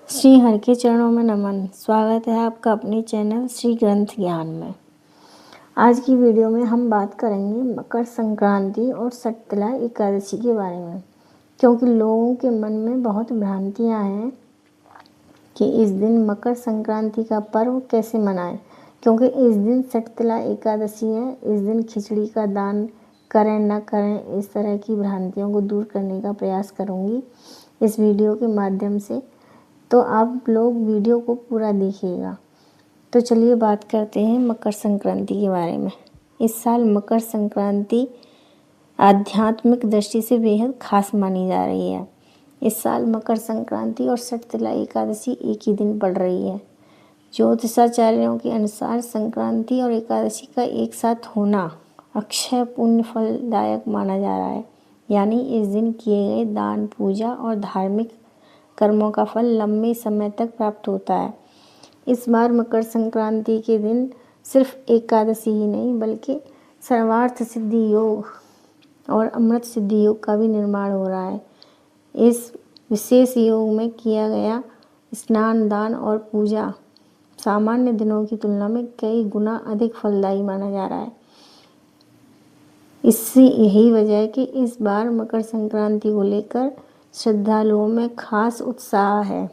श्री हरि के चरणों में नमन। स्वागत है आपका अपने चैनल श्री ग्रंथ ज्ञान में। आज की वीडियो में हम बात करेंगे मकर संक्रांति और सटतला एकादशी के बारे में, क्योंकि लोगों के मन में बहुत भ्रांतियां हैं कि इस दिन मकर संक्रांति का पर्व कैसे मनाएं, क्योंकि इस दिन सटतला एकादशी है। इस दिन खिचड़ी का दान करें न करें, इस तरह की भ्रांतियों को दूर करने का प्रयास करूँगी इस वीडियो के माध्यम से, तो आप लोग वीडियो को पूरा देखिएगा। तो चलिए बात करते हैं मकर संक्रांति के बारे में। इस साल मकर संक्रांति आध्यात्मिक दृष्टि से बेहद खास मानी जा रही है। इस साल मकर संक्रांति और सटतला एकादशी एक ही दिन पड़ रही है। ज्योतिषाचार्यों के अनुसार संक्रांति और एकादशी का एक साथ होना अक्षय पुण्य फलदायक माना जा रहा है, यानी इस दिन किए गए दान, पूजा और धार्मिक कर्मों का फल लंबे समय तक प्राप्त होता है। इस बार मकर संक्रांति के दिन सिर्फ एकादशी ही नहीं, बल्कि सर्वार्थ सिद्धि योग और अमृत सिद्धि योग का भी निर्माण हो रहा है। इस विशेष योग में किया गया स्नान, दान और पूजा सामान्य दिनों की तुलना में कई गुना अधिक फलदायी माना जा रहा है। इससे यही वजह है कि इस बार मकर संक्रांति को लेकर श्रद्धालुओं में खास उत्साह है।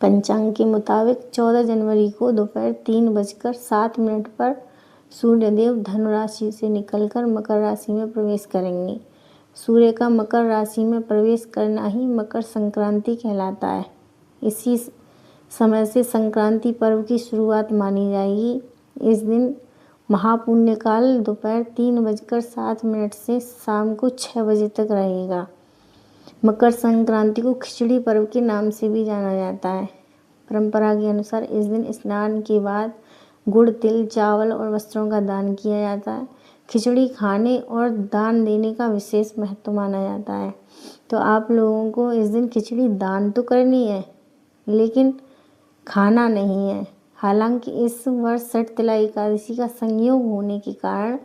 पंचांग के मुताबिक 14 जनवरी को दोपहर 3:07 पर सूर्यदेव धनु राशि से निकलकर मकर राशि में प्रवेश करेंगे। सूर्य का मकर राशि में प्रवेश करना ही मकर संक्रांति कहलाता है। इसी समय से संक्रांति पर्व की शुरुआत मानी जाएगी। इस दिन महापुण्य काल दोपहर 3:07 से शाम को 6 बजे तक रहेगा। मकर संक्रांति को खिचड़ी पर्व के नाम से भी जाना जाता है। परंपरा के अनुसार इस दिन स्नान के बाद गुड़, तिल, चावल और वस्त्रों का दान किया जाता है। खिचड़ी खाने और दान देने का विशेष महत्व माना जाता है। तो आप लोगों को इस दिन खिचड़ी दान तो करनी है, लेकिन खाना नहीं है। हालांकि इस वर्ष सटतला एकादशी का संयोग होने के कारण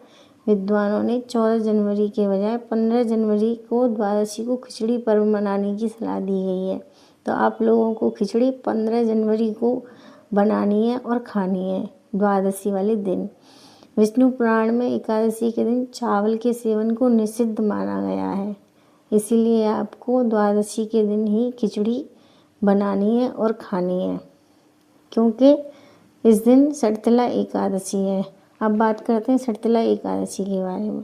विद्वानों ने 14 जनवरी के बजाय 15 जनवरी को द्वादशी को खिचड़ी पर्व मनाने की सलाह दी गई है। तो आप लोगों को खिचड़ी 15 जनवरी को बनानी है और खानी है द्वादशी वाले दिन। विष्णु पुराण में एकादशी के दिन चावल के सेवन को निषिद्ध माना गया है, इसीलिए आपको द्वादशी के दिन ही खिचड़ी बनानी है और खानी है, क्योंकि इस दिन सटतला एकादशी है। अब बात करते हैं सटतला एकादशी के बारे में।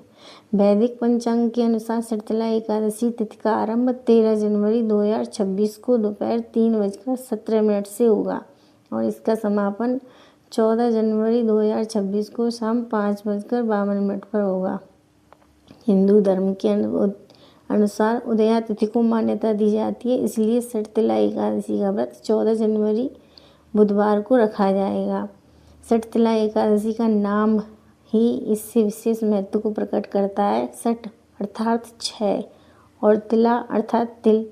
वैदिक पंचांग के अनुसार सटतला एकादशी तिथि का आरंभ 13 जनवरी 2026 को दोपहर 3:17 से होगा और इसका समापन 14 जनवरी 2026 को शाम 5:52 पर होगा। हिंदू धर्म के अनुसार उदया तिथि को मान्यता दी जाती है, इसलिए सटतला एकादशी का व्रत 14 जनवरी बुधवार को रखा जाएगा। सटतला एकादशी का नाम ही इससे विशेष महत्व को प्रकट करता है। सट अर्थात 6 और तिला अर्थात तिल।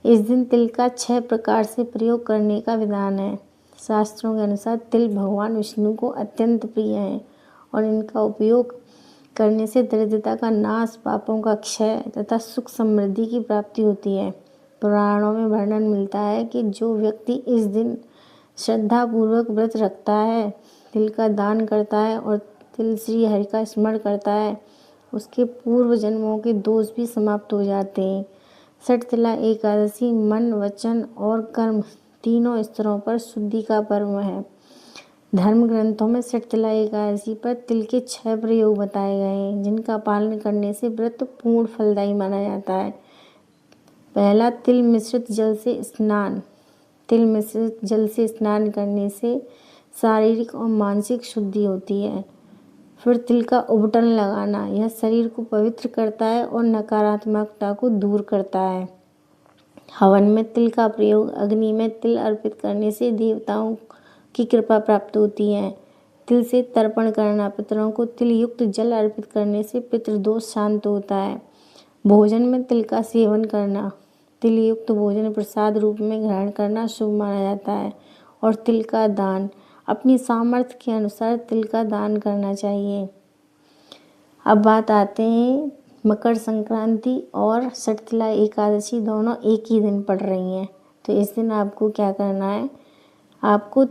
इस दिन तिल का 6 प्रकार से प्रयोग करने का विधान है। शास्त्रों के अनुसार तिल भगवान विष्णु को अत्यंत प्रिय है और इनका उपयोग करने से दरिद्रता का नाश, पापों का क्षय तथा सुख समृद्धि की प्राप्ति होती है। पुराणों में वर्णन मिलता है कि जो व्यक्ति इस दिन श्रद्धापूर्वक व्रत रखता है, तिल का दान करता है और तिल श्री हरि का स्मरण करता है, उसके पूर्व जन्मों के दोष भी समाप्त हो जाते हैं। सटतला एकादशी मन, वचन और कर्म तीनों स्तरों पर शुद्धि का पर्व है। धर्म ग्रंथों में सटतला एकादशी पर तिल के 6 प्रयोग बताए गए हैं, जिनका पालन करने से व्रत पूर्ण फलदायी माना जाता है। पहला, तिल मिश्रित जल से स्नान। तिल मिश्रित जल से स्नान करने से शारीरिक और मानसिक शुद्धि होती है। फिर तिल का उबटन लगाना, यह शरीर को पवित्र करता है और नकारात्मकता को दूर करता है। हवन में तिल का प्रयोग, अग्नि में तिल अर्पित करने से देवताओं की कृपा प्राप्त होती है। तिल से तर्पण करना, पितरों को तिल युक्त जल अर्पित करने से पितृदोष शांत होता है। भोजन में तिल का सेवन करना, तिल युक्त भोजन प्रसाद रूप में ग्रहण करना शुभ माना जाता है। और तिल का दान, अपनी सामर्थ्य के अनुसार तिल का दान करना चाहिए। अब बात आते हैं मकर संक्रांति और सटतला एकादशी दोनों एक ही दिन पड़ रही हैं, तो इस दिन आपको क्या करना है, आपको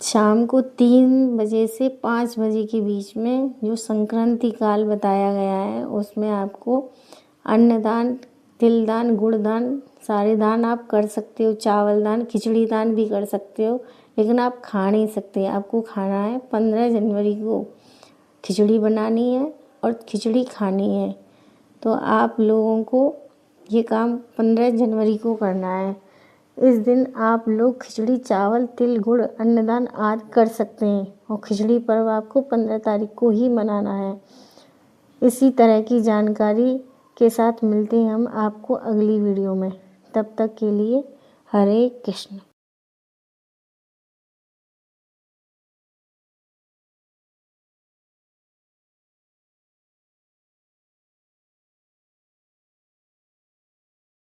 शाम को 3 बजे से 5 बजे के बीच में जो संक्रांति काल बताया गया है उसमें आपको अन्नदान, तिलदान, गुड़दान, सारे दान आप कर सकते हो, चावल दान, खिचड़ी दान भी कर सकते हो, लेकिन आप खा नहीं सकते। आपको खाना है 15 जनवरी को खिचड़ी बनानी है और खिचड़ी खानी है। तो आप लोगों को ये काम 15 जनवरी को करना है। इस दिन आप लोग खिचड़ी, चावल, तिल, गुड़, अन्नदान आदि कर सकते हैं और खिचड़ी पर्व आपको 15 तारीख को ही मनाना है। इसी तरह की जानकारी के साथ मिलते हैं हम आपको अगली वीडियो में। तब तक के लिए हरे कृष्ण।